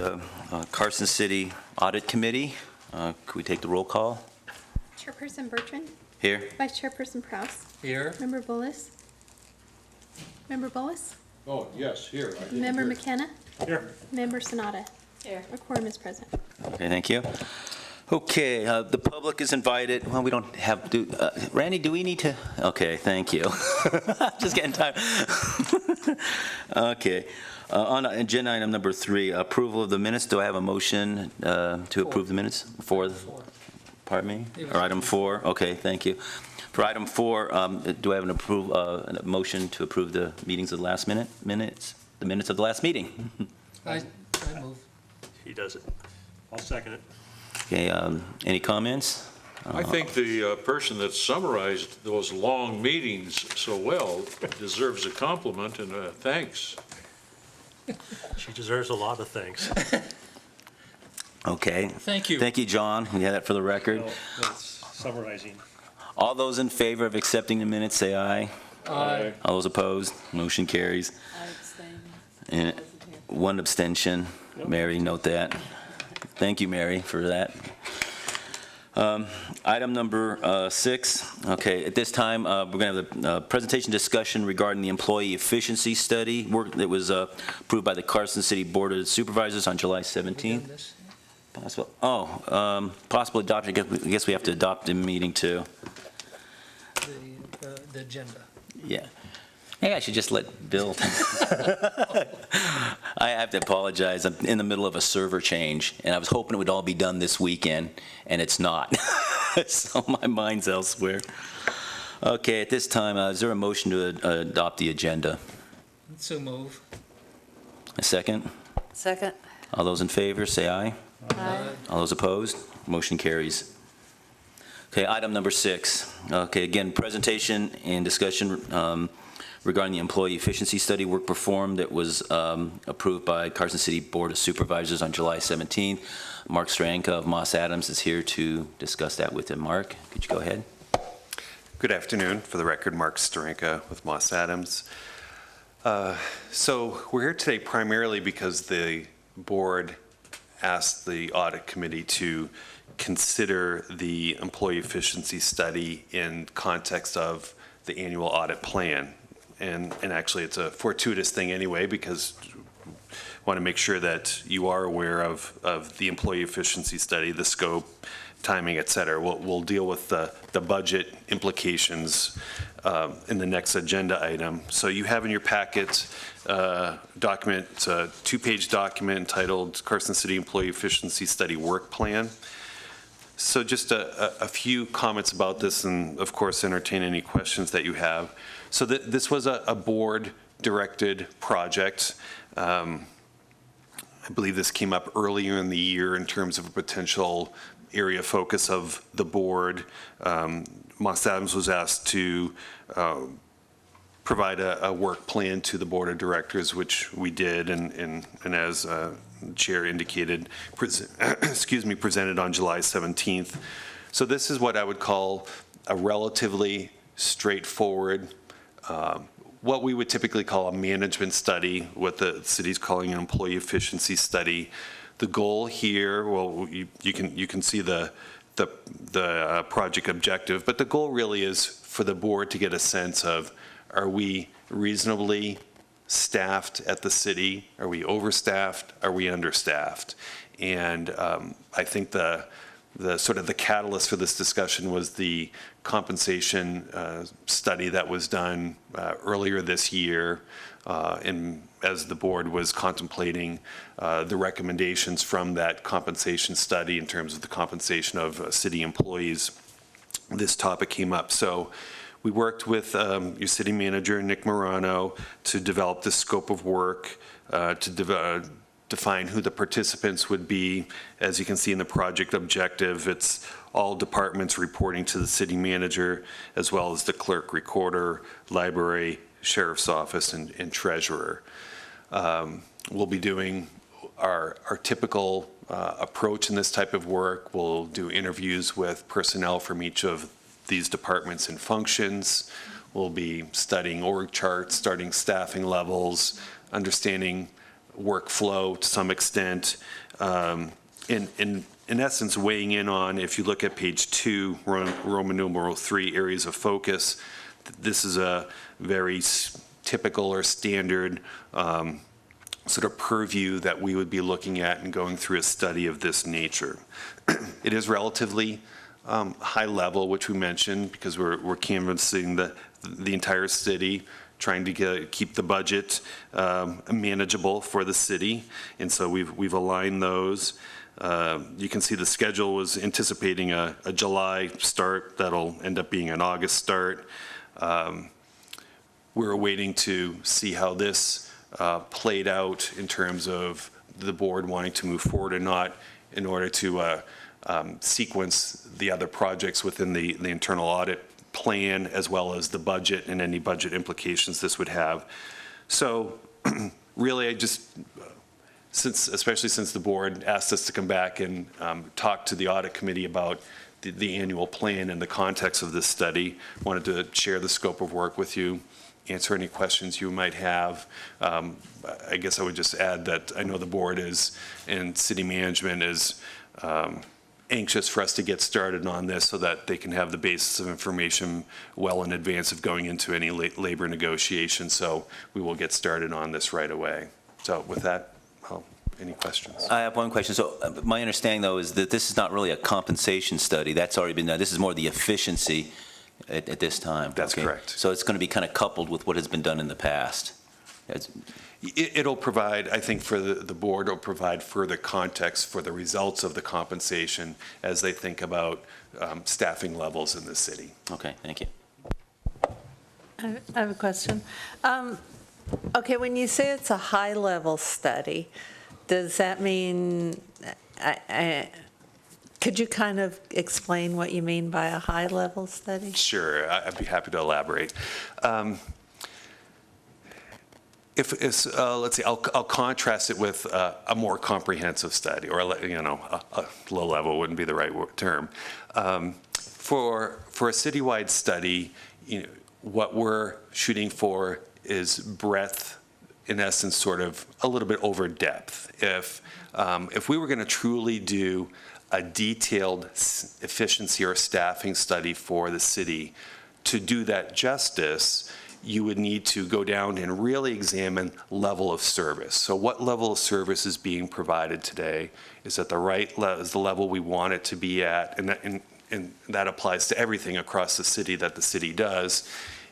the Carson City Audit Committee. Could we take the roll call? Chairperson Bertrand. Here. Vice Chairperson Prowse. Here. Member Bullis. Member Bullis. Oh, yes, here. Member McKenna. Here. Member Sonata. Here. A quorum is present. Okay, thank you. Okay, the public is invited. Well, we don't have, Randy, do we need to? Okay, thank you. Just getting tired. Okay, on agenda item number 3, approval of the minutes. Do I have a motion to approve the minutes? Pardon me? Or item 4? Okay, thank you. For item 4, do I have a motion to approve the meetings of the last minutes? The minutes of the last meeting? I move. He does it. I'll second it. Okay, any comments? I think the person that summarized those long meetings so well deserves a compliment and thanks. She deserves a lot of thanks. Okay. Thank you. Thank you, John. We have that for the record. No, that's summarizing. All those in favor of accepting the minutes, say aye. Aye. All those opposed, motion carries. I abstain. And one abstention. Mary, note that. Thank you, Mary, for that. Item number 6. Okay, at this time, we're going to have a presentation discussion regarding the employee efficiency study work that was approved by the Carson City Board of Supervisors on July 17th. Possible adoption. I guess we have to adopt the meeting too. The agenda. Yeah. Maybe I should just let Bill. I have to apologize. I'm in the middle of a server change, and I was hoping it would all be done this weekend, and it's not. So my mind's elsewhere. Okay, at this time, is there a motion to adopt the agenda? So move. A second? Second. All those in favor, say aye. Aye. All those opposed? Motion carries. Okay, item number 6. Okay, again, presentation and discussion regarding the employee efficiency study work performed that was approved by Carson City Board of Supervisors on July 17th. Mark Stranka of Moss Adams is here to discuss that with him. Mark, could you go ahead? Good afternoon. For the record, Mark Stranka with Moss Adams. So we're here today primarily because the board asked the audit committee to consider the employee efficiency study in context of the annual audit plan. And actually, it's a fortuitous thing anyway, because I want to make sure that you are aware of the employee efficiency study, the scope, timing, et cetera. We'll deal with the budget implications in the next agenda item. So you have in your packet document, it's a 2-page document entitled Carson City Employee Efficiency Study Work Plan. So just a few comments about this, and of course entertain any questions that you have. So this was a board-directed project. I believe this came up earlier in the year in terms of a potential area of focus of the board. Moss Adams was asked to provide a work plan to the board of directors, which we did, and as the chair indicated, presented on July 17th. So this is what I would call a relatively straightforward, what we would typically call a management study, what the city's calling an employee efficiency study. The goal here, well, you can see the project objective, but the goal really is for the board to get a sense of, are we reasonably staffed at the city? Are we overstaffed? Are we understaffed? And I think the sort of the catalyst for this discussion was the compensation study that was done earlier this year, and as the board was contemplating the recommendations from that compensation study in terms of the compensation of city employees, this topic came up. So we worked with your city manager, Nick Morano, to develop the scope of work, to define who the participants would be. As you can see in the project objective, it's all departments reporting to the city manager, as well as the clerk, recorder, library, sheriff's office, and treasurer. We'll be doing our typical approach in this type of work. We'll do interviews with personnel from each of these departments and functions. We'll be studying org charts, starting staffing levels, understanding workflow to some extent. In essence, weighing in on, if you look at page 2, Roman numeral 3, areas of focus, this is a very typical or standard sort of purview that we would be looking at and going through a study of this nature. It is relatively high level, which we mentioned, because we're canvassing the entire city, trying to keep the budget manageable for the city, and so we've aligned those. You can see the schedule was anticipating a July start. That'll end up being an August start. We're waiting to see how this played out in terms of the board wanting to move forward or not in order to sequence the other projects within the internal audit plan, as well as the budget and any budget implications this would have. So really, especially since the board asked us to come back and talk to the audit committee about the annual plan in the context of this study, wanted to share the scope of work with you, answer any questions you might have. I guess I would just add that I know the board and city management is anxious for us to get started on this so that they can have the basis of information well in advance of going into any labor negotiations. So we will get started on this right away. So with that, any questions? I have one question. So my understanding, though, is that this is not really a compensation study. That's already been done. This is more the efficiency at this time. That's okay? correct. So it's going to be kind of coupled with what has been done in the past. It'll provide, I think for the board, it'll provide further context for the results of the compensation as they think about staffing levels in the city. Okay, thank you. I have a question. Okay, when you say it's a high-level study, does that mean, could you kind of explain what you mean by a high-level study? Sure, I'd be happy to elaborate. If it's, let's see, I'll contrast it with a more comprehensive study, or a low level wouldn't be the right term. For a citywide study, what we're shooting for is breadth, in essence, sort of a little bit over depth. If we were going to truly do a detailed efficiency or staffing study for the city, to do that justice, you would need to go down and really examine level of service. So what level of service is being provided today? Is at the right is the level we want it to be at? And that applies to everything across the city that the city does.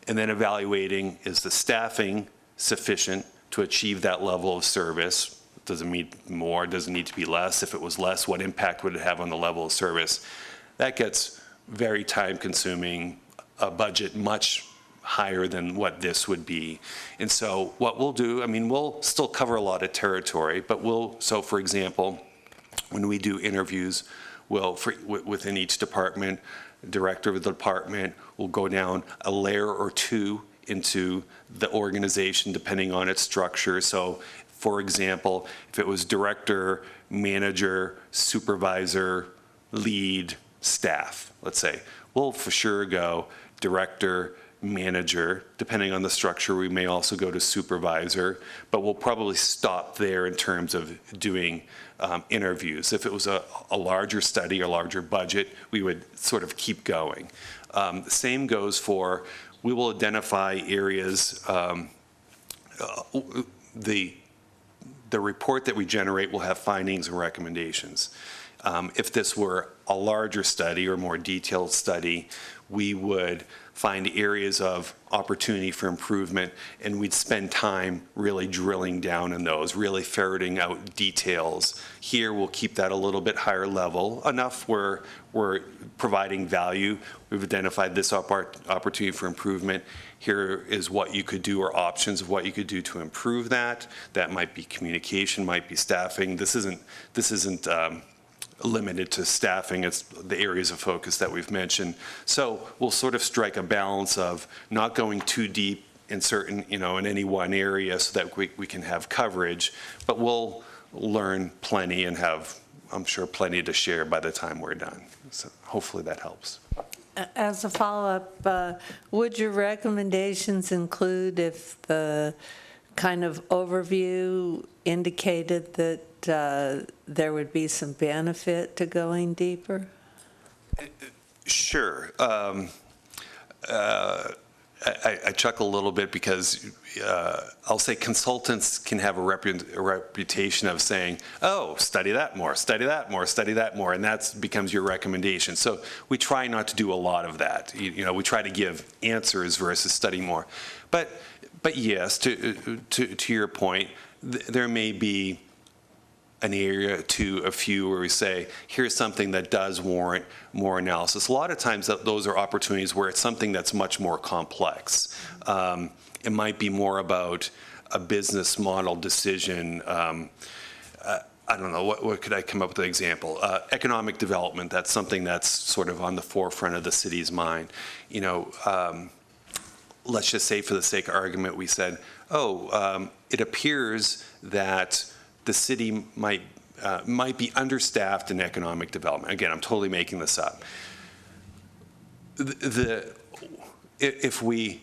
And then evaluating, is the staffing sufficient to achieve that level of service? Does it need more? Does it need to be less? If it was less, what impact would it have on the level of service? That gets very time-consuming, a budget much higher than what this would be. And so what we'll do, we'll still cover a lot of territory, but so for example, when we do interviews, within each department, director of the department will go down a layer or two into the organization depending on its structure. So for example, if it was director, manager, supervisor, lead, staff, let's say, we'll for sure go director, manager, depending on the structure. We may also go to supervisor, but we'll probably stop there in terms of doing interviews. If it was a larger study or larger budget, we would sort of keep going. The same goes for, we will identify areas, the report that we generate will have findings and recommendations. If this were a larger study or more detailed study, we would find areas of opportunity for improvement, and we'd spend time really drilling down in those, really ferreting out details. Here, we'll keep that a little bit higher level, enough where we're providing value. We've identified this opportunity for improvement. Here is what you could do, or options of what you could do to improve that. That might be communication, might be staffing. This isn't limited to staffing. It's the areas of focus that we've mentioned. So we'll sort of strike a balance of not going too deep in certain, in any one area so that we can have coverage, but we'll learn plenty and have, I'm sure, plenty to share by the time we're done. So hopefully that helps. As a follow-up, would your recommendations include if the kind of overview indicated that there would be some benefit to going deeper? Sure. I chuckle a little bit because I'll say consultants can have a reputation of saying, oh, study that more, study that more, study that more, and that becomes your recommendation. So we try not to do a lot of that. You know, we try to give answers versus study more. But yes, to your point, there may be an area to a few where we say, here's something that does warrant more analysis. A lot of times those are opportunities where it's something that's much more complex. It might be more about a business model decision. I don't know, what could I come up with an example? Economic development, that's something that's sort of on the forefront of the city's mind. You know, let's just say for the sake of argument, we said, it appears that the city might be understaffed in economic development. Again, I'm totally making this up. If we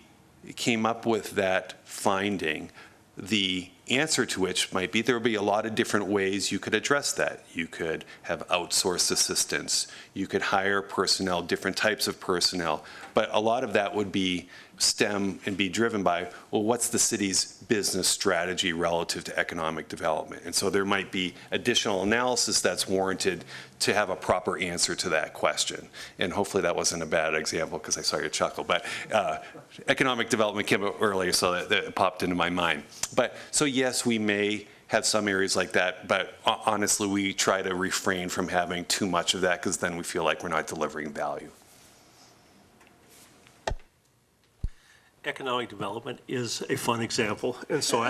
came up with that finding, the answer to which might be there would be a lot of different ways you could address that. You could have outsourced assistants. You could hire personnel, different types of personnel. But a lot of that would be stem and be driven by, well, what's the city's business strategy relative to economic development? And so there might be additional analysis that's warranted to have a proper answer to that question. And hopefully that wasn't a bad example because I saw your chuckle. But economic development came up earlier, so that popped into my mind. But so yes, we may have some areas like that, but honestly, we try to refrain from having too much of that because then we feel like we're not delivering value. Economic development is a fun example, and so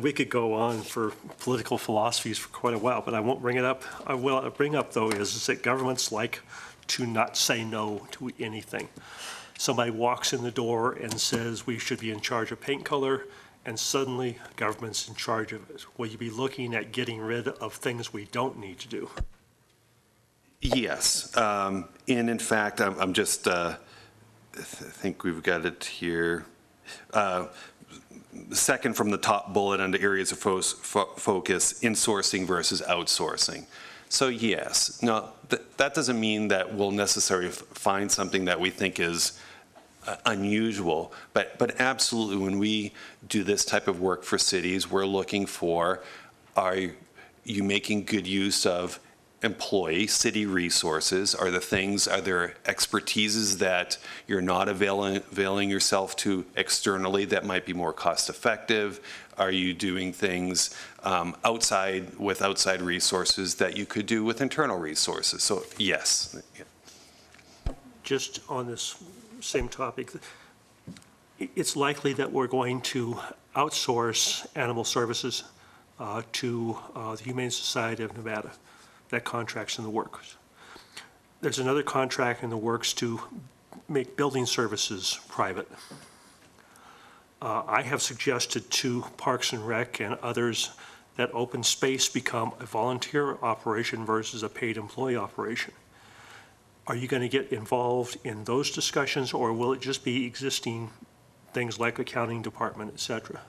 we could go on for political philosophies for quite a while, but I won't bring it up. I will bring up, though, is that governments like to not say no to anything. Somebody walks in the door and says we should be in charge of paint color, and suddenly government's in charge of it. Will you be looking at getting rid of things we don't need to do? Yes, and in fact, I'm just, I think we've got it here. Second from the top bullet under areas of focus, insourcing versus outsourcing. So yes, now that doesn't mean that we'll necessarily find something that we think is unusual, but absolutely when we do this type of work for cities, we're looking for, are you making good use of employee city resources? Are there expertises that you're not availing yourself to externally that might be more cost effective? Are you doing things outside resources that you could do with internal resources? So yes. Just on this same topic, it's likely that we're going to outsource animal services to the Humane Society of Nevada. That contract's in the works. There's another contract in the works to make building services private. I have suggested to Parks and Rec and others that open space become a volunteer operation versus a paid employee operation. Are you going to get involved in those discussions, or will it just be existing things like accounting department, et cetera?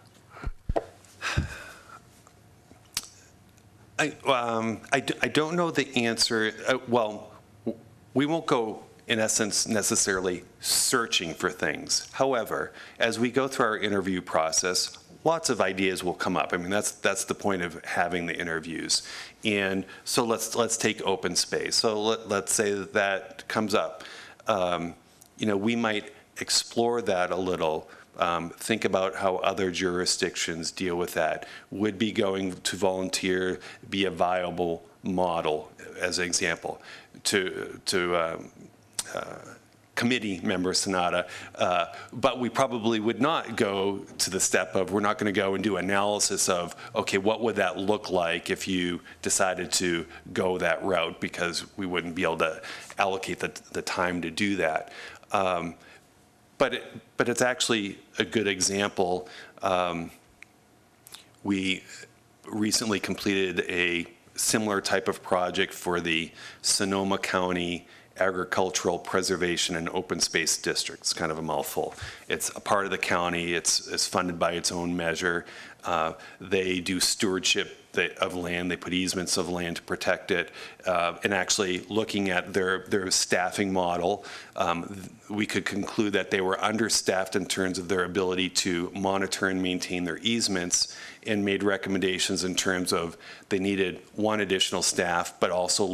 I don't know the answer. Well, we won't go, in essence, necessarily searching for things. However, as we go through our interview process, lots of ideas will come up. I mean, that's the point of having the interviews. And so let's take open space. So let's say that comes up. We might explore that a little. Think about how other jurisdictions deal with that. Would be going to volunteer be a viable model, as an example, to committee member Sonata, but we probably would not go to the step of, we're not going to go and do analysis of, okay, what would that look like if you decided to go that route, because we wouldn't be able to allocate the time to do that. But it's actually a good example. We recently completed a similar type of project for the Sonoma County Agricultural Preservation and Open Space District. It's kind of a mouthful. It's a part of the county. It's funded by its own measure. They do stewardship of land. They put easements of land to protect it. And actually looking at their staffing model, we could conclude that they were understaffed in terms of their ability to monitor and maintain their easements, and made recommendations in terms of they needed one additional staff, but also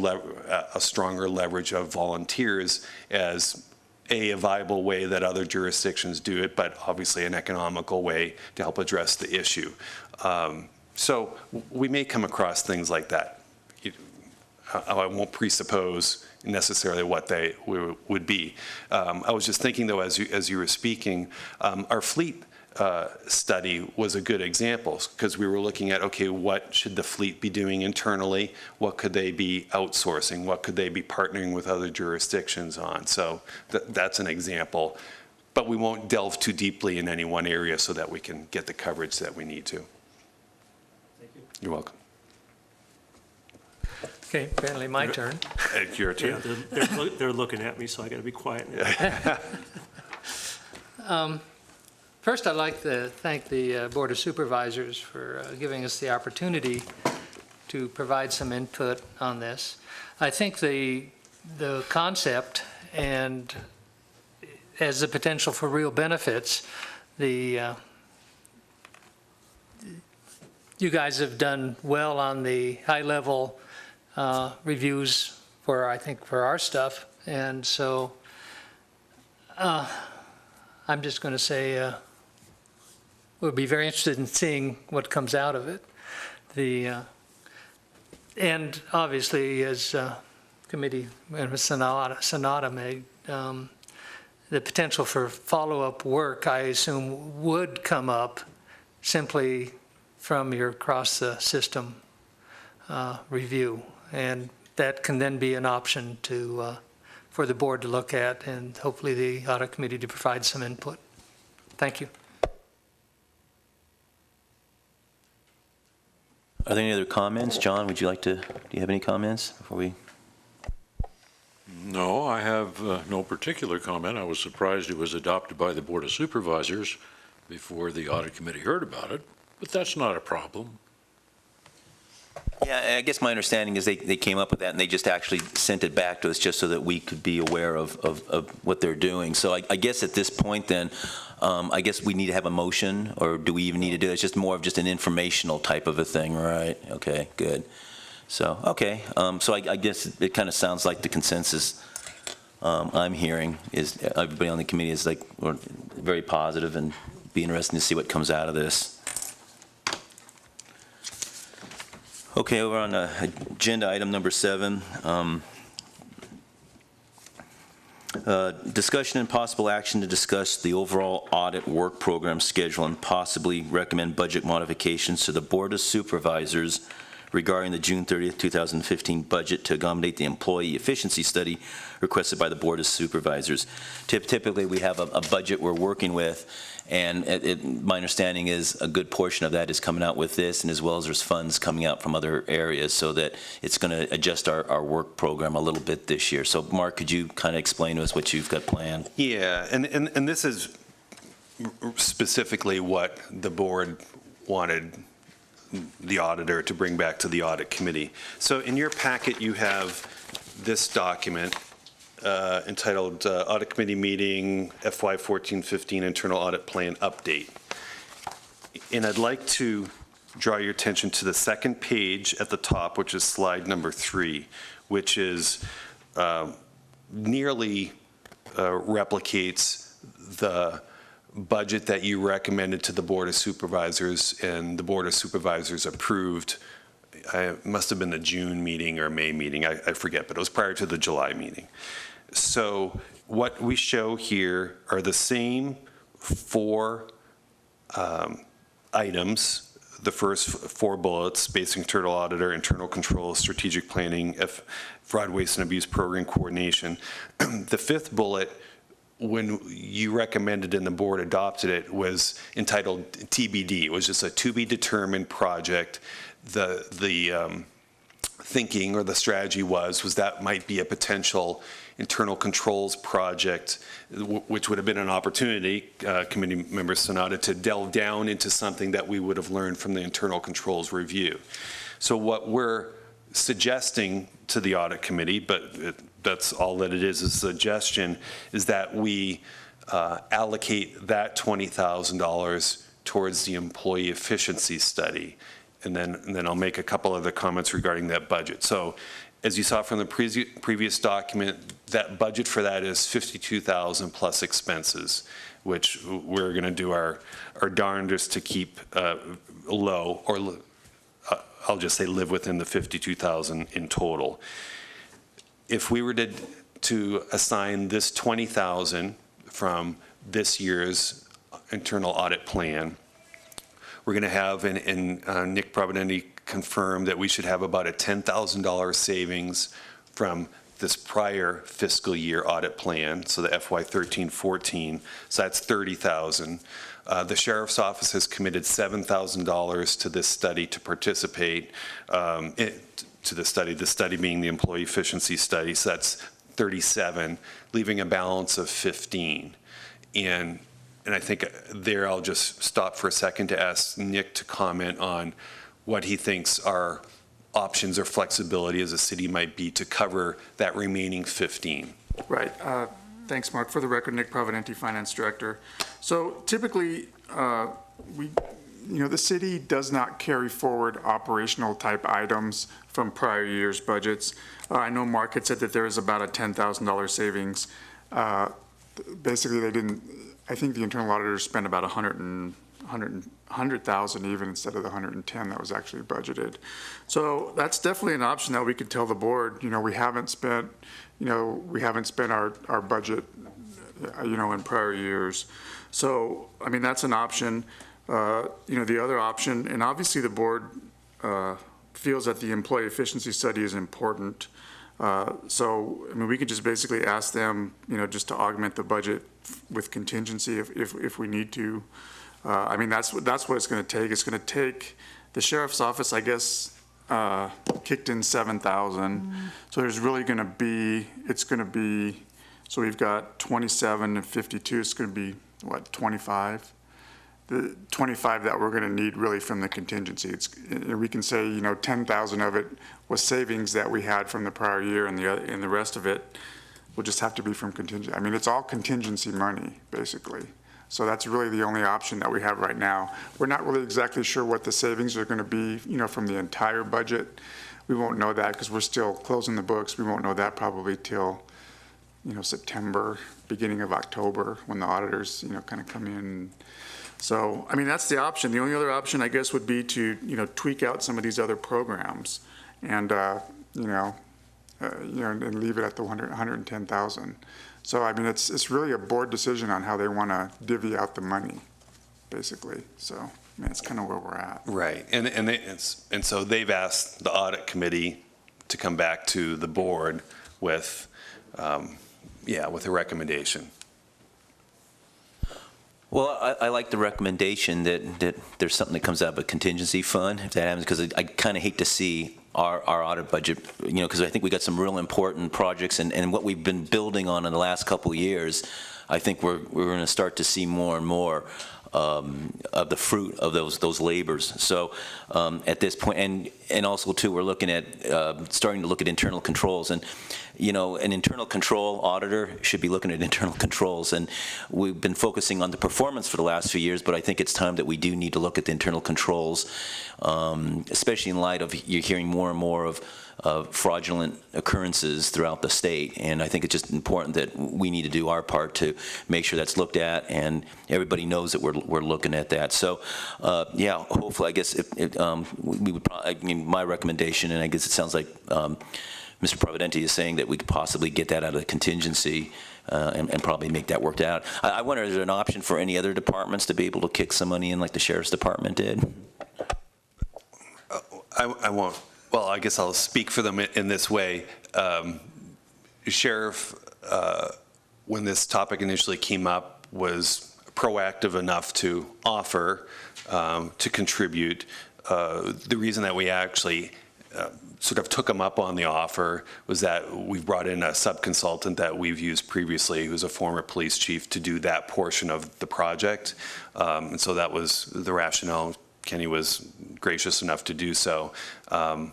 a stronger leverage of volunteers as a viable way that other jurisdictions do it, but obviously an economical way to help address the issue. So we may come across things like that. I won't presuppose necessarily what they would be. I was just thinking, though, as you were speaking, our fleet study was a good example, because we were looking at, okay, what should the fleet be doing internally? What could they be outsourcing? What could they be partnering with other jurisdictions on? So that's an example. But we won't delve too deeply in any one area so that we can get the coverage that we need to. Thank you. You're welcome. Okay, apparently my turn. Your Yeah, turn. they're looking at me, so I got to be quiet. First, I'd like to thank the Board of Supervisors for giving us the opportunity to provide some input on this. I think the concept and as the potential for real benefits, you guys have done well on the high-level reviews for, I think, for our stuff. And so I'm just going to say we'll be very interested in seeing what comes out of it. And obviously, as committee member Sonata made, the potential for follow-up work, I assume, would come up simply from your across-the-system review. And that can then be an option for the board to look at, and hopefully the audit committee to provide some input. Thank you. Are there any other comments? John, do you have any comments before we? No, I have no particular comment. I was surprised it was adopted by the Board of Supervisors before the audit committee heard about it, but that's not a problem. Yeah, I guess my understanding is they came up with that and they just actually sent it back to us just so that we could be aware of what they're doing. So I guess at this point then, I guess we need to have a motion, or do we even need to do it? It's just more of just an informational type of a thing, right? Okay, good. So, okay, so I guess it kind of sounds like the consensus I'm hearing is everybody on the committee is like, we're very positive and be interested to see what comes out of this. Okay, over on agenda item number 7. Discussion and possible action to discuss the overall audit work program schedule and possibly recommend budget modifications to the Board of Supervisors regarding the June 30th, 2015 budget to accommodate the employee efficiency study requested by the Board of Supervisors. Typically, we have a budget we're working with, and my understanding is a good portion of that is coming out with this, and as well as there's funds coming out from other areas, so that it's going to adjust our work program a little bit this year. So, Mark, could you kind of explain to us what you've got planned? Yeah, and this is specifically what the board wanted the auditor to bring back to the audit committee. So in your packet, you have this document entitled Audit Committee Meeting FY 14-15 Internal Audit Plan Update. And I'd like to draw your attention to the second page at the top, which is slide number 3, which is nearly replicates the budget that you recommended to the Board of Supervisors, and the Board of Supervisors approved. It must have been the June meeting or May meeting, I forget, but it was prior to the July meeting. So what we show here are the same 4 items. The first 4 bullets: basic internal auditor, internal control, strategic planning, fraud, waste, and abuse program coordination. The 5th bullet, when you recommended and the board adopted it, was entitled TBD. It was just a to-be-determined project. The thinking, or the strategy was that might be a potential internal controls project, which would have been an opportunity, Committee Member Sonata, to delve down into something that we would have learned from the internal controls review. So what we're suggesting to the Audit Committee, but that's all that it is a suggestion, is that we allocate that $20,000 towards the employee efficiency study. And then I'll make a couple other comments regarding that budget. So as you saw from the previous document, that budget for that is $52,000 plus expenses, which we're going to do our darndest to keep low, or I'll just say live within the $52,000 in total. If we were to assign this $20,000 from this year's internal audit plan, we're going to have, and Nick Providenti confirmed that we should have about a $10,000 savings from this prior fiscal year audit plan, so the FY 13-14, so that's $30,000. The Sheriff's Office has committed $7,000 to this study to participate, to the study being the employee efficiency study, so that's $37,000, leaving a balance of $15,000. And I think there I'll just stop for a second to ask Nick to comment on what he thinks our options or flexibility as a city might be to cover that remaining 15. Right. Thanks, Mark. For the record, Nick Providenti, Finance Director. So typically, the city does not carry forward operational type items from prior year's budgets. I know Mark had said that there is about a $10,000 savings. Basically, they didn't. I think the internal auditors spent about $100,000 even instead of the 110 that was actually budgeted. So that's definitely an option that we could tell the board. We haven't spent our budget, in prior years. So I mean that's an option. The other option, and obviously the board feels that the employee efficiency study is important. So, I mean, we could just basically ask them, just to augment the budget with contingency if we need to. I mean, that's what it's going to take. It's going to take the Sheriff's Office, I guess, kicked in $7,000. So there's really going to be, so we've got 27 and 52. It's going to be, what, 25? The 25 that we're going to need really from the contingency. We can say, 10,000 of it was savings that we had from the prior year, and the rest of it will just have to be from contingency. I mean, it's all contingency money, basically. So that's really the only option that we have right now. We're not really exactly sure what the savings are going to be, from the entire budget. We won't know that because we're still closing the books. We won't know that probably till, September, beginning of October, when the auditors, kind of come in. So, I mean, that's the option. The only other option, I guess, would be to, tweak out some of these other programs and, and leave it at the 110,000. So, I mean, it's really a board decision on how they want to divvy out the money, basically. So, I mean, that's kind of where we're at. Right. And so they've asked the Audit Committee to come back to the board with, with a recommendation. Well, I like the recommendation that there's something that comes out of a contingency fund, if that happens, because I kind of hate to see our audit budget, because I think we got some real important projects, and what we've been building on in the last couple of years, I think we're going to start to see more and more of the fruit of those labors. So at this point, and also too, we're looking at starting to look at internal controls, and an internal control auditor should be looking at internal controls, and we've been focusing on the performance for the last few years, but I think it's time that we do need to look at the internal controls, especially in light of you're hearing more and more of fraudulent occurrences throughout the state, and I think it's just important that we need to do our part to make sure that's looked at, and everybody knows that we're looking at that. So, hopefully, I guess we would probably, my recommendation, and I guess it sounds like Mr. Providenti is saying that we could possibly get that out of the contingency and probably make that worked out. I wonder, is there an option for any other departments to be able to kick some money in like the Sheriff's Department did? I won't. Well, I guess I'll speak for them in this way. Sheriff, when this topic initially came up, was proactive enough to offer to contribute. The reason that we actually sort of took them up on the offer was that we've brought in a sub-consultant that we've used previously, who's a former police chief, to do that portion of the project. And so that was the rationale. Kenny was gracious enough to do so. I'm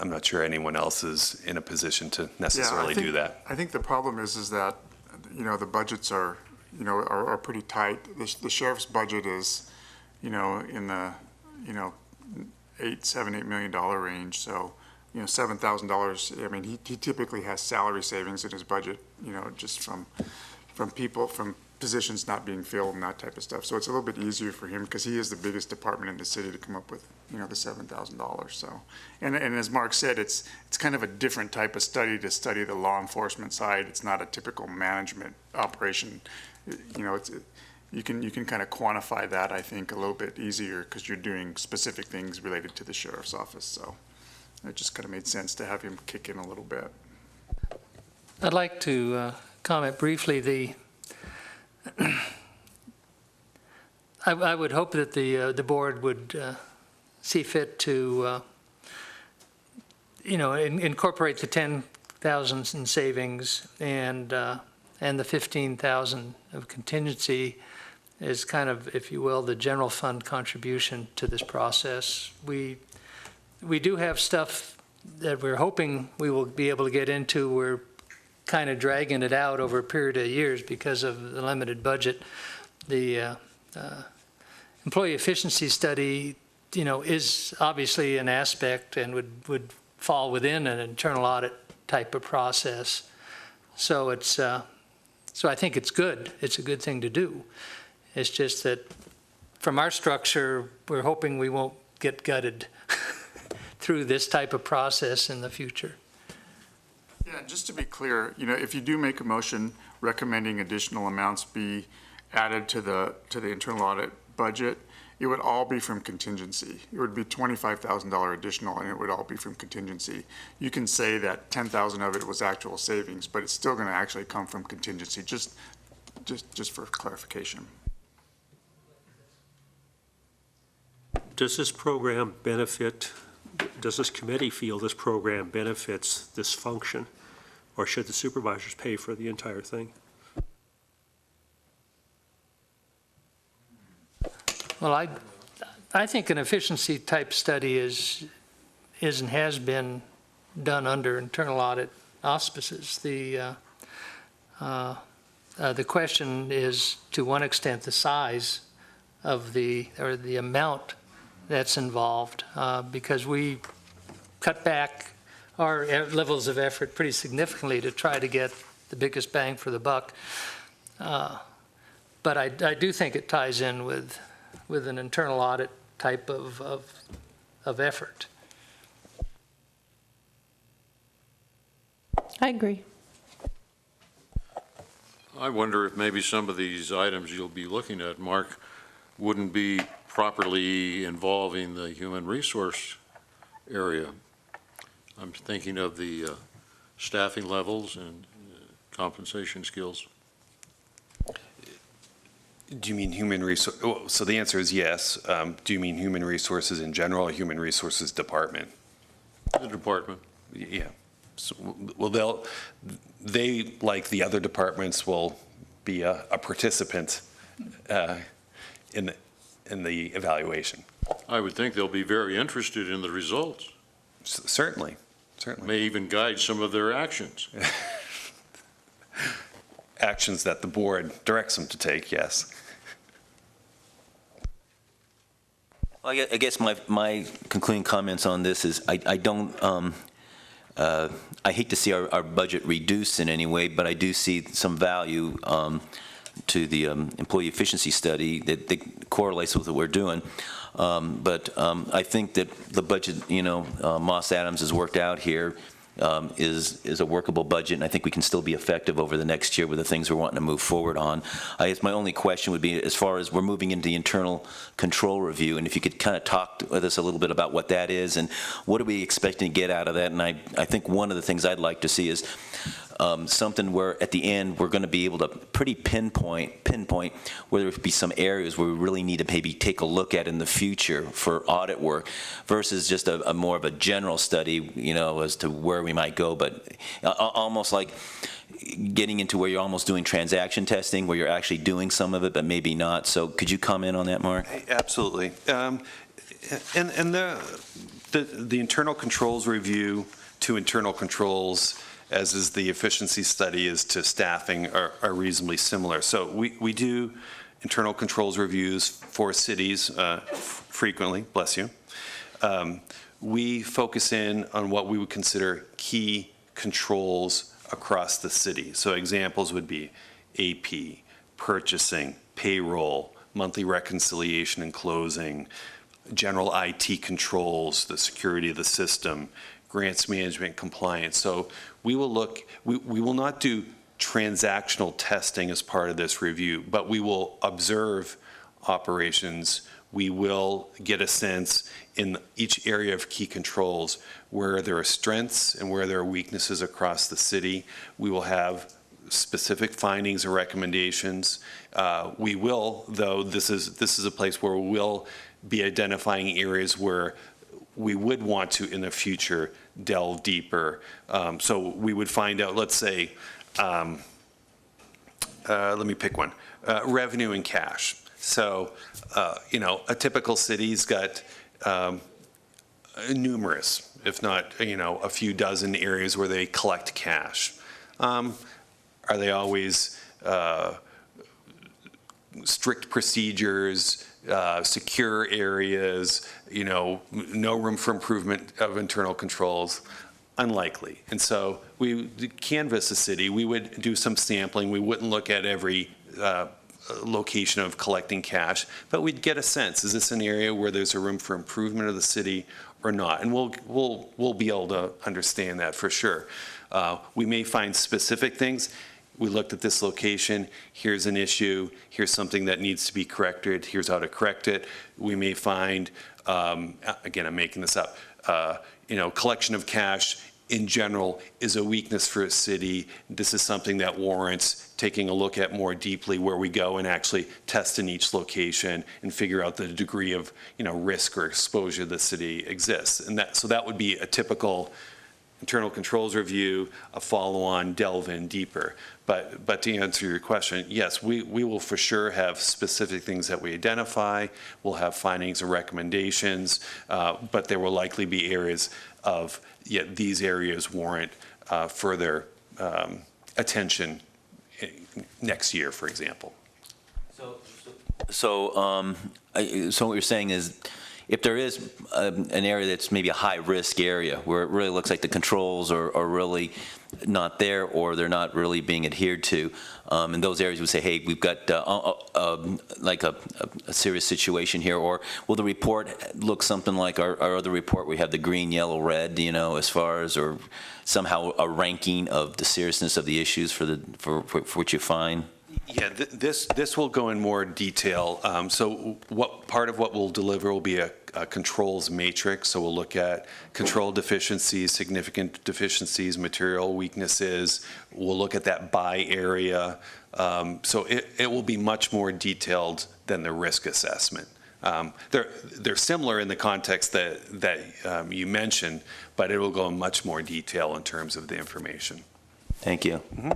not sure anyone else is in a position to necessarily do that. I think the problem is that, the budgets are, are pretty tight. The sheriff's budget is, in the, $8 million range. So, $7,000, I mean, he typically has salary savings in his budget, just from people, from positions not being filled and that type of stuff. So it's a little bit easier for him because he is the biggest department in the city to come up with, the $7,000. So, and as Mark said, it's kind of a different type of study to study the law enforcement side. It's not a typical management operation. You can kind of quantify that, I think, a little bit easier because you're doing specific things related to the sheriff's office. So it just kind of made sense to have him kick in a little bit. I'd like to comment briefly. I would hope that the board would see fit to, incorporate the 10,000 in savings and the 15,000 of contingency is kind of, if you will, the general fund contribution to this process. We do have stuff that we're hoping we will be able to get into. We're kind of dragging it out over a period of years because of the limited budget. The employee efficiency study, is obviously an aspect and would fall within an internal audit type of process. So so I think it's good. It's a good thing to do. It's just that from our structure, we're hoping we won't get gutted through this type of process in the future. Yeah, just to be clear, if you do make a motion recommending additional amounts be added to the internal audit budget, it would all be from contingency. It would be $25,000 additional, and it would all be from contingency. You can say that 10,000 of it was actual savings, but it's still going to actually come from contingency. Just for clarification. Does this program benefit, does this committee feel this program benefits this function? Or should the supervisors pay for the entire thing? Well, I think an efficiency type study is and has been done under internal audit auspices. The question is, to what extent, the size of the amount that's involved, because we cut back our levels of effort pretty significantly to try to get the biggest bang for the buck. But I do think it ties in with an internal audit type of effort. I agree. I wonder if maybe some of these items you'll be looking at, Mark, wouldn't be properly involving the human resource area. I'm thinking of the staffing levels and compensation skills. Do you mean human resource? So the answer is yes. Do you mean human resources in general or human resources department? The department. Yeah. So, well, they, like the other departments, will be a participant in the evaluation. I would think they'll be very interested in the results. Certainly. May even guide some of their actions. Actions that the board directs them to take, yes. Well, I guess my concluding comments on this is I don't, I hate to see our budget reduced in any way, but I do see some value to the employee efficiency study that correlates with what we're doing. But I think that the budget, Moss Adams has worked out here is a workable budget, and I think we can still be effective over the next year with the things we're wanting to move forward on. I guess my only question would be, as far as we're moving into the internal control review, and if you could kind of talk with us a little bit about what that is and what are we expecting to get out of that. And I think one of the things I'd like to see is something where at the end, we're going to be able to pretty pinpoint where there would be some areas where we really need to maybe take a look at in the future for audit work versus just a more of a general study, as to where we might go, but almost like getting into where you're almost doing transaction testing, where you're actually doing some of it, but maybe not. So could you comment on that, Mark? Absolutely. And the internal controls review to internal controls, as is the efficiency study is to staffing, are reasonably similar. So we do internal controls reviews for cities frequently, bless you. We focus in on what we would consider key controls across the city. So examples would be AP, purchasing, payroll, monthly reconciliation and closing, general IT controls, the security of the system, grants management, compliance. So we will not do transactional testing as part of this review, but we will observe operations. We will get a sense in each area of key controls where there are strengths and where there are weaknesses across the city. We will have specific findings and recommendations. We will, though, this is a place where we will be identifying areas where we would want to, in the future, delve deeper. So we would find out, let's say, let me pick one, revenue and cash. So, a typical city's got numerous, if not, a few dozen areas where they collect cash. Are they always strict procedures, secure areas, no room for improvement of internal controls? Unlikely. And so we canvass a city, we would do some sampling, we wouldn't look at every location of collecting cash, but we'd get a sense, is this an area where there's a room for improvement of the city or not? And we'll be able to understand that for sure. We may find specific things. We looked at this location, here's an issue, here's something that needs to be corrected, here's how to correct it. We may find, again, I'm making this up, collection of cash in general is a weakness for a city. This is something that warrants taking a look at more deeply, where we go and actually test in each location and figure out the degree of, risk or exposure the city exists. And so that would be a typical internal controls review, a follow-on delve in deeper. But to answer your question, yes, we will for sure have specific things that we identify. We'll have findings and recommendations, but there will likely be areas of, these areas warrant further attention next year, for example. So what you're saying is, if there is an area that's maybe a high-risk area where it really looks like the controls are really not there, or they're not really being adhered to, in those areas we say, hey, we've got like a serious situation here, or will the report look something like our other report? We have the green, yellow, red, as far as, or somehow a ranking of the seriousness of the issues for what you find? Yeah, this will go in more detail. So part of what we'll deliver will be a controls matrix. So we'll look at control deficiencies, significant deficiencies, material weaknesses. We'll look at that by area. So it will be much more detailed than the risk assessment. They're similar in the context that you mentioned, but it will go in much more detail in terms of the information. Thank you. Mm-hmm.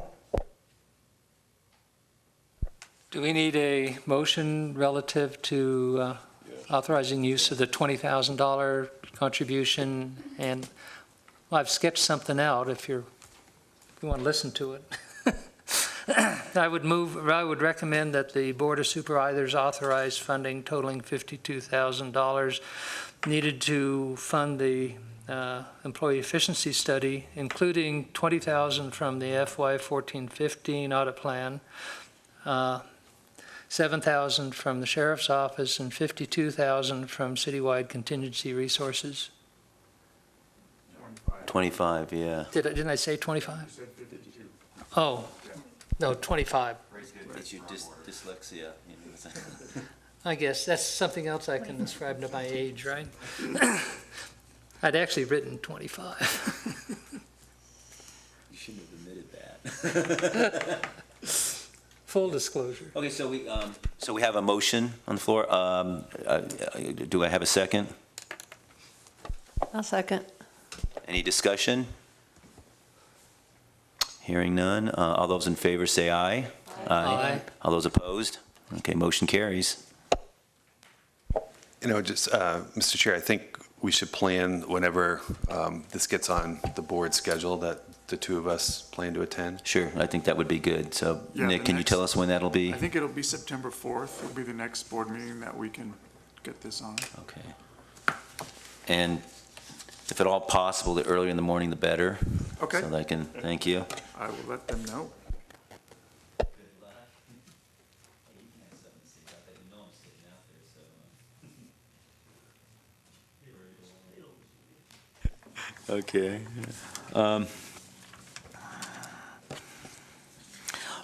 Do we need a motion relative to authorizing use of the $20,000 contribution? And I've sketched something out if you want to listen to it. I would recommend that the Board of Supervisors authorize funding totaling $52,000 needed to fund the employee efficiency study, including $20,000 from the FY 14-15 audit plan, $7,000 from the Sheriff's Office, and $52,000 from citywide contingency resources. 25, yeah. Didn't I say 25? You said 52. Oh, no, 25. It's your dyslexia. I guess that's something else I can ascribe to my age, right? I'd actually written 25. You shouldn't have admitted that. Full disclosure. Okay, so we have a motion on the floor. Do I have a second? I'll second. Any discussion? Hearing none. All those in favor say aye. Aye. All those opposed? Okay, motion carries. You know, just, Mr. Chair, I think we should plan whenever this gets on the board schedule that the two of us plan to attend. Sure, I think that would be good. So, Yeah, Nick, the can you next- tell us when that'll be? I think it'll be September 4th. It'll be the next board meeting that we can get this on. Okay. And if at all possible, the earlier in the morning, the better. Okay. So that I can, thank you. I will let them know. Okay.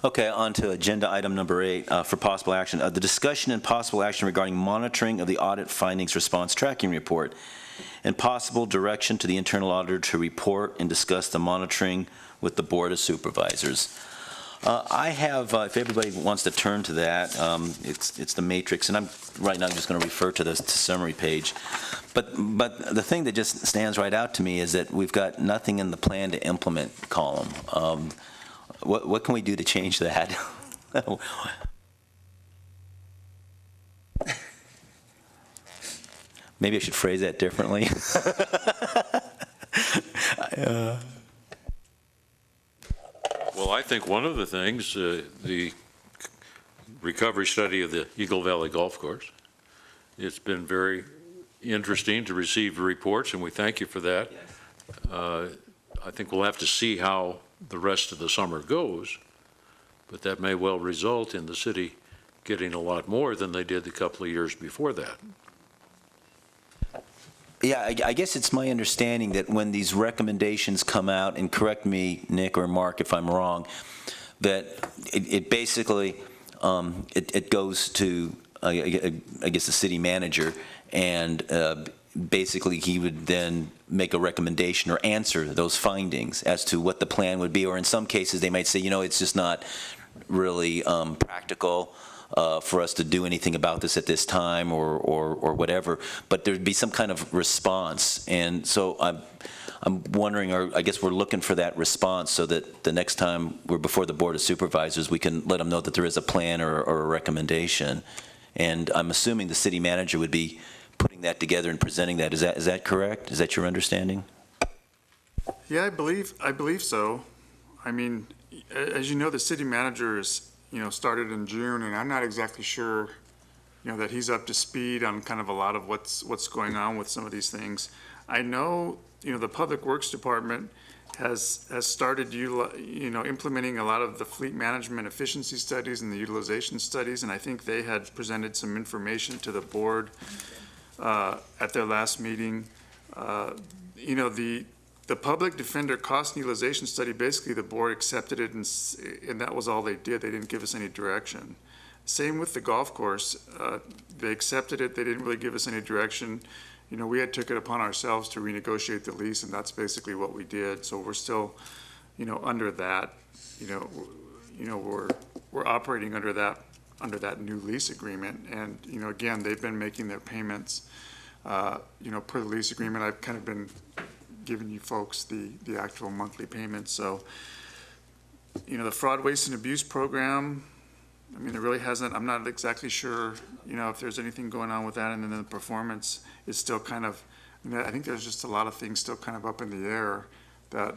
Okay, on to agenda item number 8 for possible action. The discussion and possible action regarding monitoring of the audit findings response tracking report and possible direction to the internal auditor to report and discuss the monitoring with the Board of Supervisors. I have, if everybody wants to turn to that, it's the matrix, and I'm right now just going to refer to the summary page. But the thing that just stands right out to me is that we've got nothing in the plan to implement column. What can we do to change that? Maybe I should phrase that differently. Well, I think one of the things, the recovery study of the Eagle Valley Golf Course, it's been very interesting to receive reports, and we thank you for that. I think we'll have to see how the rest of the summer goes, but that may well result in the city getting a lot more than they did the couple of years before that. Yeah, I guess it's my understanding that when these recommendations come out, and correct me, Nick or Mark, if I'm wrong, that it basically, it goes to, I guess, the city manager, and basically he would then make a recommendation or answer those findings as to what the plan would be, or in some cases, they might say, you know, it's just not really practical for us to do anything about this at this time, or whatever, but there'd be some kind of response. And so I'm wondering, or I guess we're looking for that response so that the next time we're before the Board of Supervisors, we can let them know that there is a plan or a recommendation. And I'm assuming the city manager would be putting that together and presenting that. Is that correct? Is that your understanding? Yeah, I believe so. I mean, as you know, the city manager is, started in June, and I'm not exactly sure, that he's up to speed on kind of a lot of what's going on with some of these things. I know, the Public Works Department has started, implementing a lot of the fleet management efficiency studies and the utilization studies, and I think they had presented some information to the board at their last meeting. The public defender cost and utilization study, basically the board accepted it, and that was all they did. They didn't give us any direction. Same with the golf course. They accepted it. They didn't really give us any direction. We had took it upon ourselves to renegotiate the lease, and that's basically what we did. So we're still, under that, we're operating under that new lease agreement. And, again, they've been making their payments, per the lease agreement. I've kind of been giving you folks the actual monthly payments. So, the fraud, waste, and abuse program, I mean, it really hasn't, I'm not exactly sure, if there's anything going on with that. And then the performance is still kind of, I think there's just a lot of things still kind of up in the air that,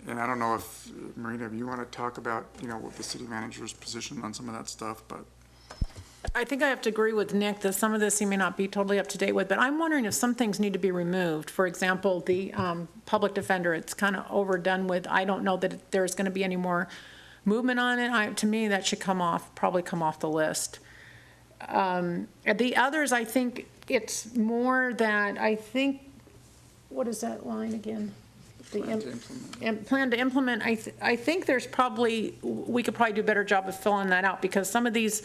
and I don't know if, Marina, if you want to talk about, what the city manager's position on some of that stuff, but. I think I have to agree with Nick that some of this he may not be totally up to date with, but I'm wondering if some things need to be removed. For example, the public defender, it's kind of overdone with. I don't know that there's going to be any more movement on it. To me, that should probably come off the list. The others, I think it's more that what is that line again? Plan to implement. I think there's probably, we could probably do a better job of filling that out, because some of these,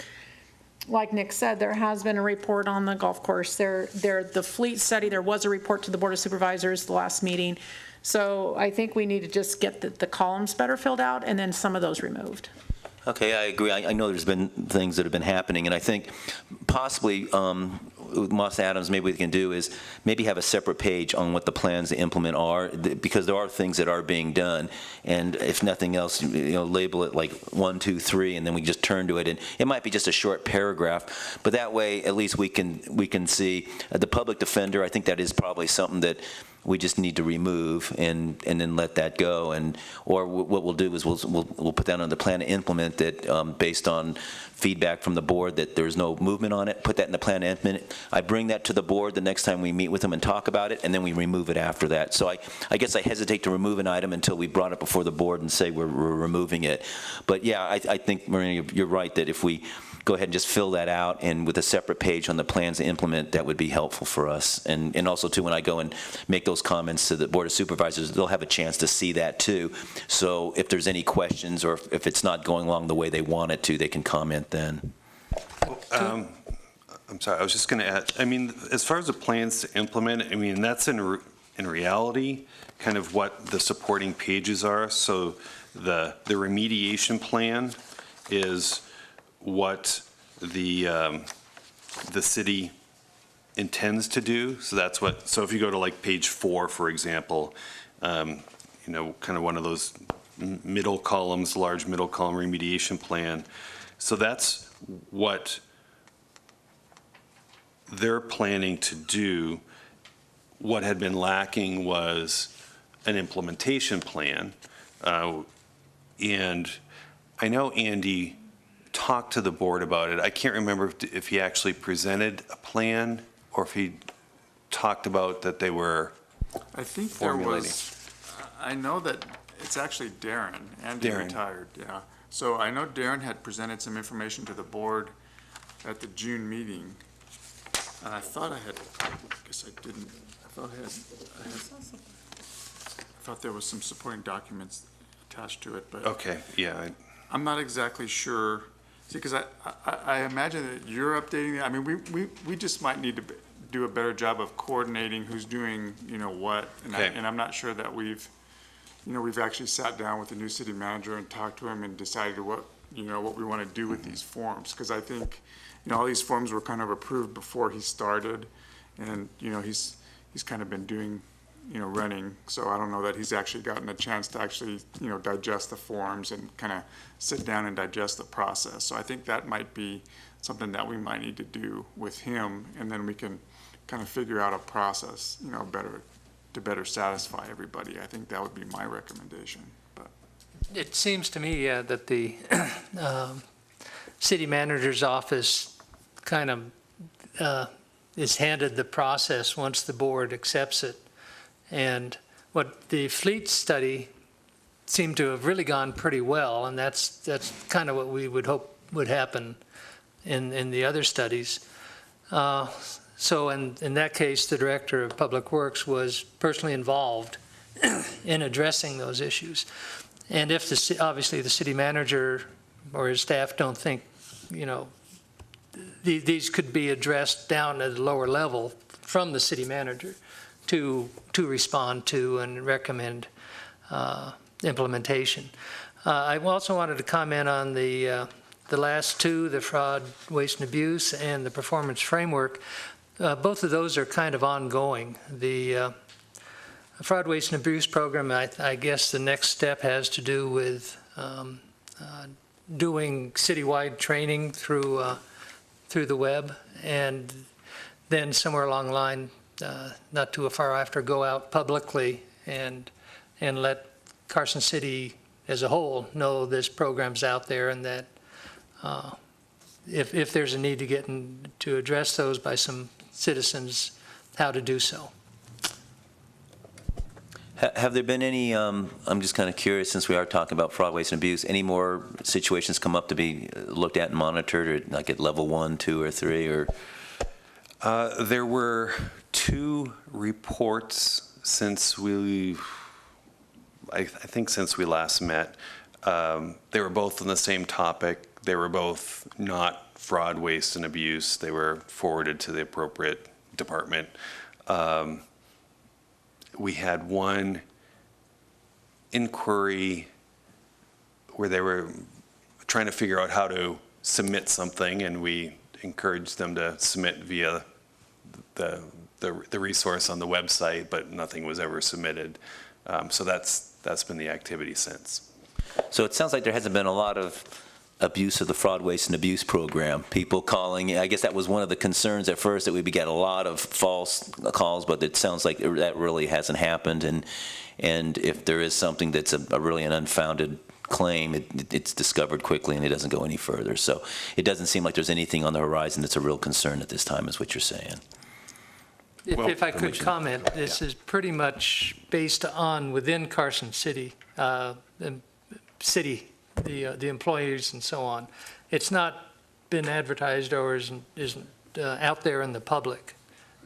like Nick said, there has been a report on the golf course. The fleet study, there was a report to the Board of Supervisors the last meeting. So I think we need to just get the columns better filled out and then some of those removed. Okay, I agree. I know there's been things that have been happening, and I think possibly with Moss Adams, maybe what we can do is maybe have a separate page on what the plans to implement are, because there are things that are being done, and if nothing else, label it like 1, 2, 3, and then we just turn to it, and it might be just a short paragraph, but that way at least we can see the public defender. I think that is probably something that we just need to remove and then let that go. Or what we'll do is we'll put that on the plan to implement that based on feedback from the board that there's no movement on it, put that in the plan to implement. I bring that to the board the next time we meet with them and talk about it, and then we remove it after that. So I guess I hesitate to remove an item until we brought it before the board and say we're removing it. But yeah, I think, Marina, you're right that if we go ahead and just fill that out, and with a separate page on the plans to implement, that would be helpful for us. And also, too, when I go and make those comments to the Board of Supervisors, they'll have a chance to see that, too. So if there's any questions or if it's not going along the way they want it to, they can comment then. I'm sorry, I was just going to add, I mean, as far as the plans to implement, I mean, that's in reality kind of what the supporting pages are. So the remediation plan is what the city intends to do. So that's what, so if you go to like page 4, for example, kind of one of those middle columns, large middle column remediation plan. So that's what they're planning to do. What had been lacking was an implementation plan. And I know Andy talked to the board about it. I can't remember if he actually presented a plan or if he talked about that they were I think formulating. I know that it's actually Darren. Andy retired, yeah. So I know Darren had presented some information to the board at the June meeting. And I thought I guess I didn't. I thought there was some supporting documents attached to it, but. Okay, yeah. I'm not exactly sure. See, because I imagine that you're updating it. I mean, we just might need to do a better job of coordinating who's doing, what. And I'm not sure that we've actually sat down with the new city manager and talked to him and decided what we want to do with these forms. Because I think, all these forms were kind of approved before he started. And, he's kind of been doing, running. So I don't know that he's actually gotten a chance to actually, digest the forms and kind of sit down and digest the process. So I think that might be something that we might need to do with him, and then we can kind of figure out a process, to better satisfy everybody. I think that would be my recommendation. But It seems to me that the city manager's office kind of is handed the process once the board accepts it. And what the fleet study seemed to have really gone pretty well, and that's kind of what we would hope would happen in the other studies. So in that case, the Director of Public Works was personally involved in addressing those issues. And if obviously the city manager or his staff don't think, these could be addressed down at a lower level from the city manager to respond to and recommend implementation. I also wanted to comment on the last two, the fraud, waste, and abuse, and the performance framework. Both of those are kind of ongoing. The fraud, waste, and abuse program, I guess the next step has to do with doing citywide training through the web, and then somewhere along the line, not too far after, go out publicly and let Carson City as a whole know this program's out there, and that if there's a need to address those by some citizens, how to do so. Have there been any, I'm just kind of curious, since we are talking about fraud, waste, and abuse, any more situations come up to be looked at and monitored, or like at level 1, 2, or 3, or? There were 2 reports since I think since we last met. They were both on the same topic. They were both not fraud, waste, and abuse. They were forwarded to the appropriate department. We had one inquiry where they were trying to figure out how to submit something, and we encouraged them to submit via the resource on the website, but nothing was ever submitted. So that's been the activity since. So it sounds like there hasn't been a lot of abuse of the fraud, waste, and abuse program. People calling, I guess that was one of the concerns at first, that we get a lot of false calls, but it sounds like that really hasn't happened. And if there is something that's a really an unfounded claim, it's discovered quickly and it doesn't go any further. So it doesn't seem like there's anything on the horizon that's a real concern at this time, is what you're saying. If I could comment, this is pretty much based on within Carson City, the employees and so on. It's not been advertised or isn't out there in the public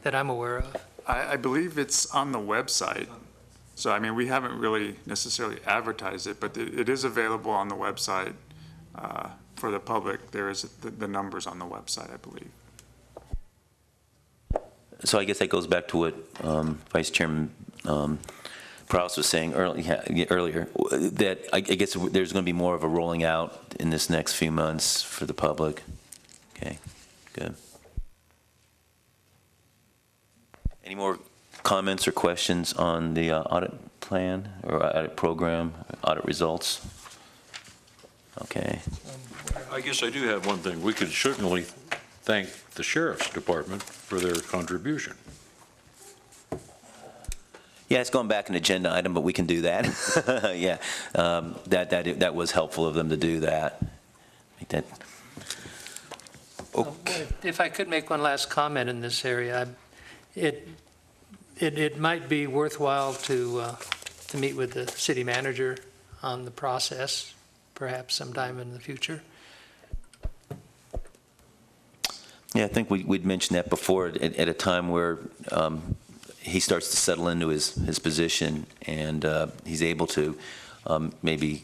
that I'm aware of. I believe it's on the website. So, I mean, we haven't really necessarily advertised it, but it is available on the website for the public. There is the numbers on the website, I believe. So I guess that goes back to what Vice Chairman Prowse was saying earlier, that I guess there's going to be more of a rolling out in this next few months for the public. Okay, good. Any more comments or questions on the audit plan or audit program, audit results? Okay. I guess I do have one thing. We could certainly thank the Sheriff's Department for their contribution. Yeah, it's going back an agenda item, but we can do that. Yeah, that was helpful of them to do that. Make that. Okay. If I could make one last comment in this area, it might be worthwhile to meet with the city manager on the process, perhaps sometime in the future. Yeah, I think we'd mentioned that before at a time where he starts to settle into his position and he's able to maybe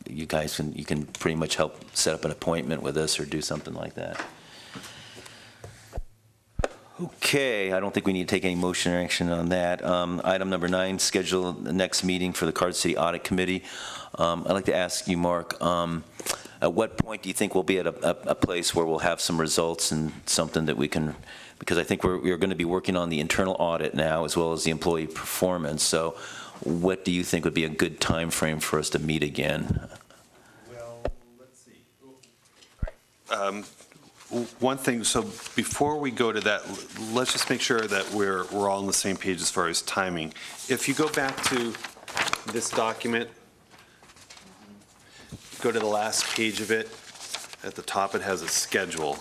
you can pretty much help set up an appointment with us or do something like that. Okay, I don't think we need to take any motion or action on that. Item number 9, schedule the next meeting for the Carson City Audit Committee. I'd like to ask you, Mark, at what point do you think we'll be at a place where we'll have some results and something that we can, because I think we're going to be working on the internal audit now as well as the employee performance. So what do you think would be a good time frame for us to meet again? Well, let's see. One thing, so before we go to that, let's just make sure that we're all on the same page as far as timing. If you go back to this document, go to the last page of it. At the top, it has a schedule.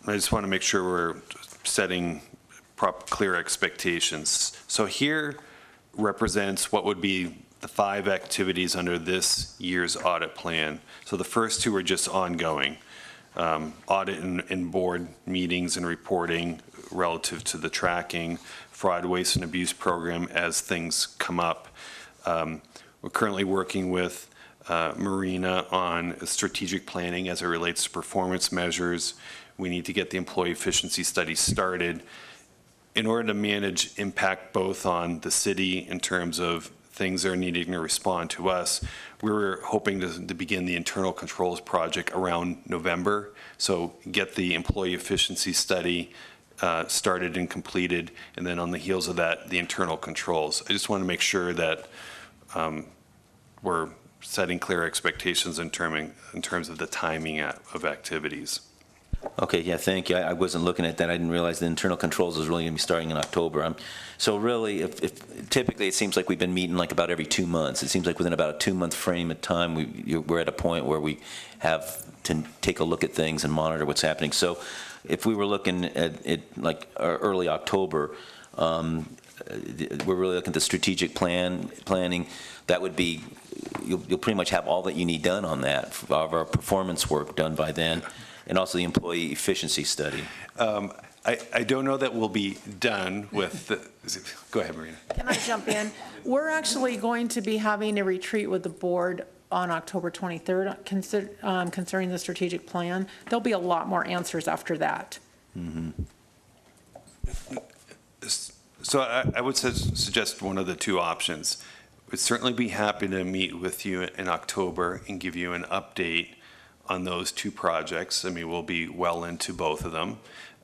I just want to make sure we're setting clear expectations. So here represents what would be the 5 activities under this year's audit plan. So the first 2 are just ongoing. Audit and board meetings and reporting relative to the tracking, fraud, waste, and abuse program as things come up. We're currently working with Marina on strategic planning as it relates to performance measures. We need to get the employee efficiency study started in order to manage impact both on the city in terms of things that are needing to respond to us. We were hoping to begin the internal controls project around November, so get the employee efficiency study started and completed, and then on the heels of that, the internal controls. I just want to make sure that we're setting clear expectations in terms of the timing of activities. Okay, yeah, thank you. I wasn't looking at that. I didn't realize the internal controls was really going to be starting in October. So really, if typically it seems like we've been meeting like about every 2 months. It seems like within about a 2-month frame of time, we're at a point where we have to take a look at things and monitor what's happening. So if we were looking at like early October, we're really looking at the strategic planning. That would be, you'll pretty much have all that you need done on that, of our performance work done by then. And also the employee efficiency study. I don't know that we'll be done with the, go ahead, Marina. Can I jump in? We're actually going to be having a retreat with the board on October 23rd concerning the strategic plan. There'll be a lot more answers after that. Mm-hmm. So I would suggest one of the two options. Would certainly be happy to meet with you in October and give you an update on those two projects. I mean, we'll be well into both of them,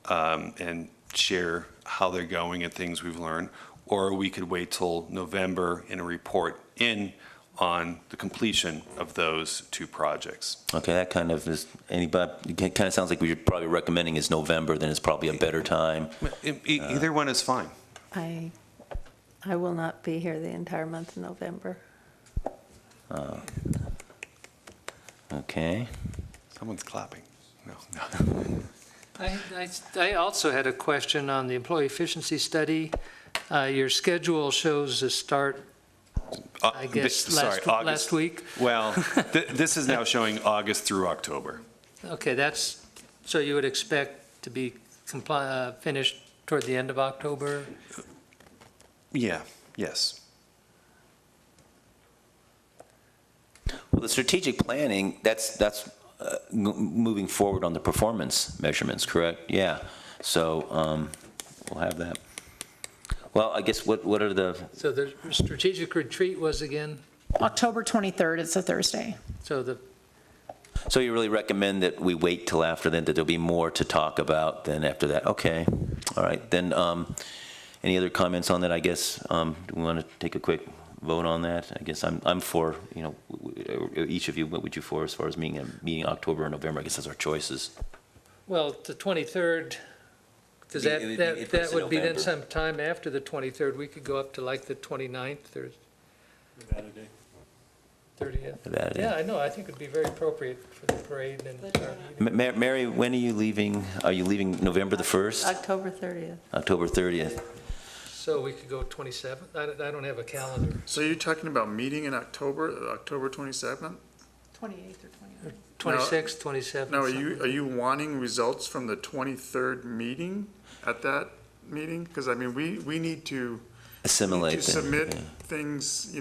and share how they're going and things we've learned. Or we could wait till November and report in on the completion of those two projects. Okay, that kind of is, anybody, it kind of sounds like what you're probably recommending is November, then it's probably a better time. Either one is fine. I will not be here the entire month of November. Okay. Someone's clapping. No. I also had a question on the employee efficiency study. Your schedule shows a start, I guess, last week. Well, this is now showing August through October. Okay, so you would expect to be finished toward the end of October? Yeah, yes. Well, the strategic planning, that's moving forward on the performance measurements, correct? Yeah. So we'll have that. Well, I guess what are the... So the strategic retreat was again? October 23rd, it's a Thursday. So you really recommend that we wait till after then, that there'll be more to talk about then after that? Okay. All right. Then any other comments on that, I guess? Do we want to take a quick vote on that? I guess I'm for, each of you, what would you for as far as meeting October or November? I guess that's our choices. Well, the 23rd, because that would be then sometime after the 23rd. We could go up to like the 29th or 30th. Nevada Day. Yeah, I know. I think it'd be very appropriate for the parade and. Mary, when are you leaving? Are you leaving November the 1st? October 30th. October 30th. So we could go 27th? I don't have a calendar. So you're talking about meeting in October 27th? 28th or 29th. 26th, 27th. Now, are you wanting results from the 23rd meeting at that meeting? Because, I mean, we need to Assimilate them. submit Yeah. things,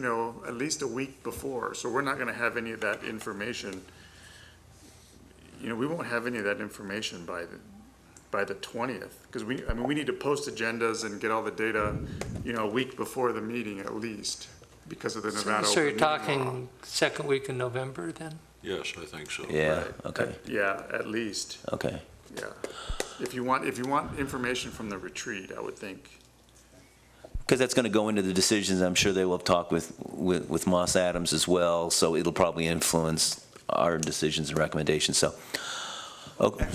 at least a week before. So we're not going to have any of that information. We won't have any of that information by the 20th. Because we need to post agendas and get all the data, a week before the meeting at least, because of the Nevada. So you're open meeting law. talking second week in November then? Yes, I think so. Yeah, Right. okay, Yeah, at least, okay. yeah. If you want information from the retreat, I would think. Because that's going to go into the decisions. I'm sure they will talk with Moss Adams as well, so it'll probably influence our decisions and recommendations, so. Okay.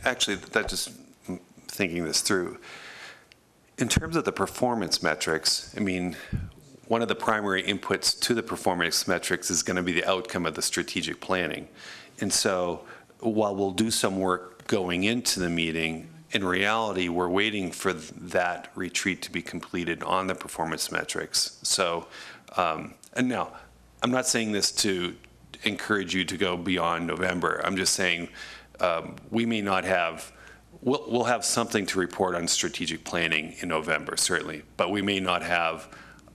Actually, that just thinking this through. In terms of the performance metrics, I mean, one of the primary inputs to the performance metrics is going to be the outcome of the strategic planning. And so while we'll do some work going into the meeting, in reality, we're waiting for that retreat to be completed on the performance metrics. So, and now, I'm not saying this to encourage you to go beyond November. I'm just saying we may not have, we'll have something to report on strategic planning in November, certainly, but we may not have,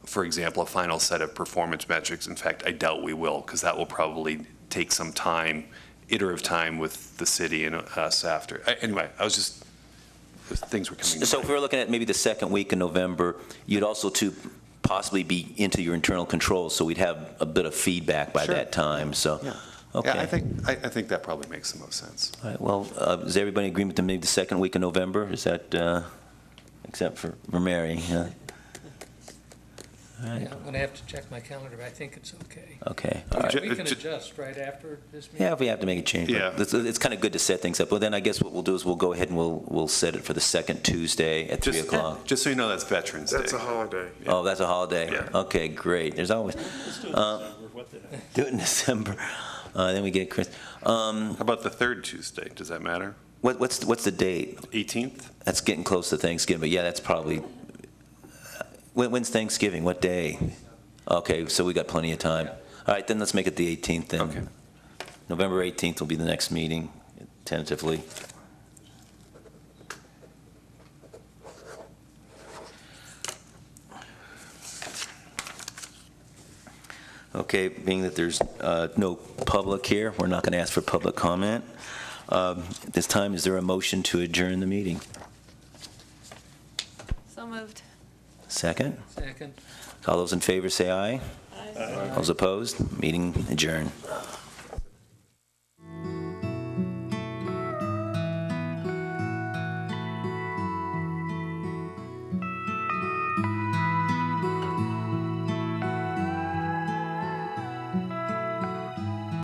for example, a final set of performance metrics. In fact, I doubt we will, because that will probably take some time, iterative time with the city and us after. Anyway, things were coming. So if we were looking at maybe the second week in November, you'd also possibly be into your internal controls, so we'd have a bit of feedback by Sure. that time, so. Yeah. Okay. Yeah, I think that probably makes the most sense. All right, well, is everybody in agreement to maybe the second week of November? Is that, except for Mary? Yeah. All right, Yeah, I'm going to have to check my calendar, but I think it's okay. okay, all right. We can adjust right after this meeting. Yeah, if we have to make a change. Yeah. But it's kind of good to set things up. Well, then I guess what we'll do is we'll go ahead and we'll set it for the second Tuesday at 3 o'clock. Just so you know, that's Veterans Day. That's a holiday. Oh, that's a holiday? Yeah. Okay, great. There's always, do it in December. Then we get Chris. How about the third Tuesday? Does that matter? What's the date? 18th? That's getting close to Thanksgiving, but yeah, that's probably, when's Thanksgiving? What day? Okay, so we got plenty of time. All right, then let's make it the 18th then. Okay. November 18th will be the next meeting, tentatively. Okay, being that there's no public here, we're not going to ask for public comment. At this time, is there a motion to adjourn the meeting? So moved. Second? Second. All those in favor say aye. Aye. Those opposed? Meeting adjourned.